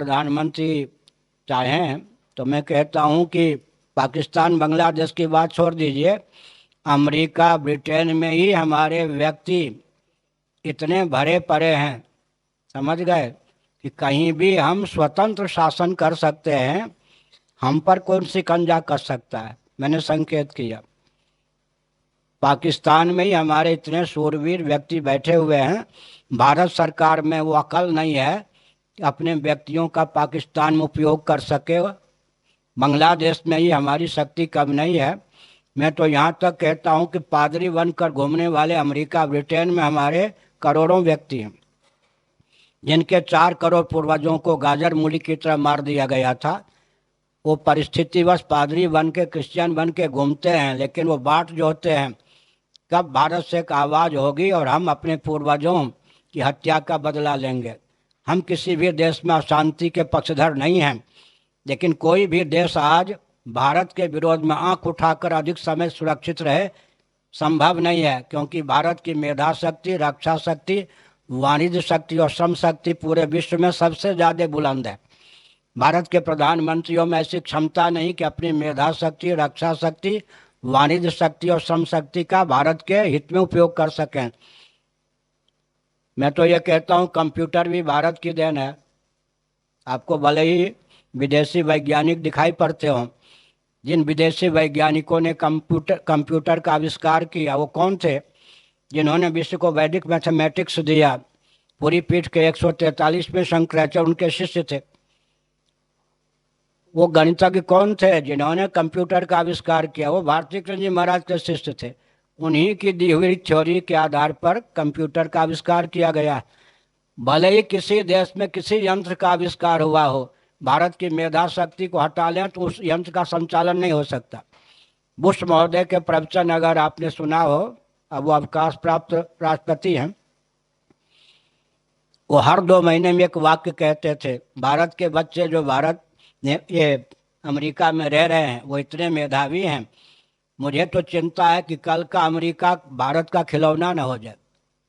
प्रधानमंत्री चाहें तो मैं कहता हूं कि पाकिस्तान बांग्लादेश की बात छोड़ दीजिए, अमेरिका ब्रिटेन में ही हमारे व्यक्ति इतने भरे पड़े हैं, समझ गए, कि कहीं भी हम स्वतंत्र शासन कर सकते हैं, हम पर कौन शिकंजा कर सकता है। मैंने संकेत किया, पाकिस्तान में ही हमारे इतने शूरवीर व्यक्ति बैठे हुए हैं, भारत सरकार में वो अकल नहीं है कि अपने व्यक्तियों का पाकिस्तान में उपयोग कर सके। बांग्लादेश में ही हमारी शक्ति कम नहीं है। मैं तो यहाँ तक कहता हूँ कि पादरी बनकर घूमने वाले अमेरिका ब्रिटेन में हमारे करोड़ों व्यक्ति हैं, जिनके 4 करोड़ पूर्वजों को गाजर मूली की तरह मार दिया गया था। वो परिस्थितिवश पादरी बन के क्रिश्चियन बन के घूमते हैं, लेकिन वो बाट जोहते हैं कब भारत से एक आवाज़ होगी और हम अपने पूर्वजों की हत्या का बदला लेंगे। हम किसी भी देश में अशांति के पक्षधर नहीं हैं, लेकिन कोई भी देश आज भारत के विरोध में आंख उठाकर अधिक समय सुरक्षित रहे संभव नहीं है, क्योंकि भारत की मेधा शक्ति, रक्षा शक्ति, वाणिज्य शक्ति और श्रम शक्ति पूरे विश्व में सबसे ज़्यादा बुलंद है। भारत के प्रधानमंत्रियों में ऐसी क्षमता नहीं कि अपनी मेधा शक्ति, रक्षा शक्ति, वाणिज्य शक्ति और श्रम शक्ति का भारत के हित में उपयोग कर सकें। मैं तो ये कहता हूँ कंप्यूटर भी भारत की देन है। आपको भले ही विदेशी वैज्ञानिक दिखाई पड़ते हों, जिन विदेशी वैज्ञानिकों ने कंप्यूटर का आविष्कार किया वो कौन थे? जिन्होंने विश्व को वैदिक मैथमेटिक्स दिया। पूरी पीठ के 143वें शंकराचार्य उनके शिष्य थे। वो गणितज्ञ कौन थे जिन्होंने कंप्यूटर का आविष्कार किया? वो भारती कृष्ण जी महाराज के शिष्य थे। उन्हीं की दी हुई थ्योरी के आधार पर कंप्यूटर का आविष्कार किया गया। भले ही किसी देश में किसी यंत्र का आविष्कार हुआ हो, भारत की मेधा शक्ति को हटा लें तो उस यंत्र का संचालन नहीं हो सकता। बुश महोदय के प्रवचन अगर आपने सुना हो, अब वो अवकाश प्राप्त राष्ट्रपति हैं, वो हर 2 महीने में एक वाक्य कहते थे, भारत के बच्चे जो भारत ये अमेरिका में रह रहे हैं वो इतने मेधावी हैं, मुझे तो चिंता है कि कल का अमेरिका भारत का खिलौना न हो जाए।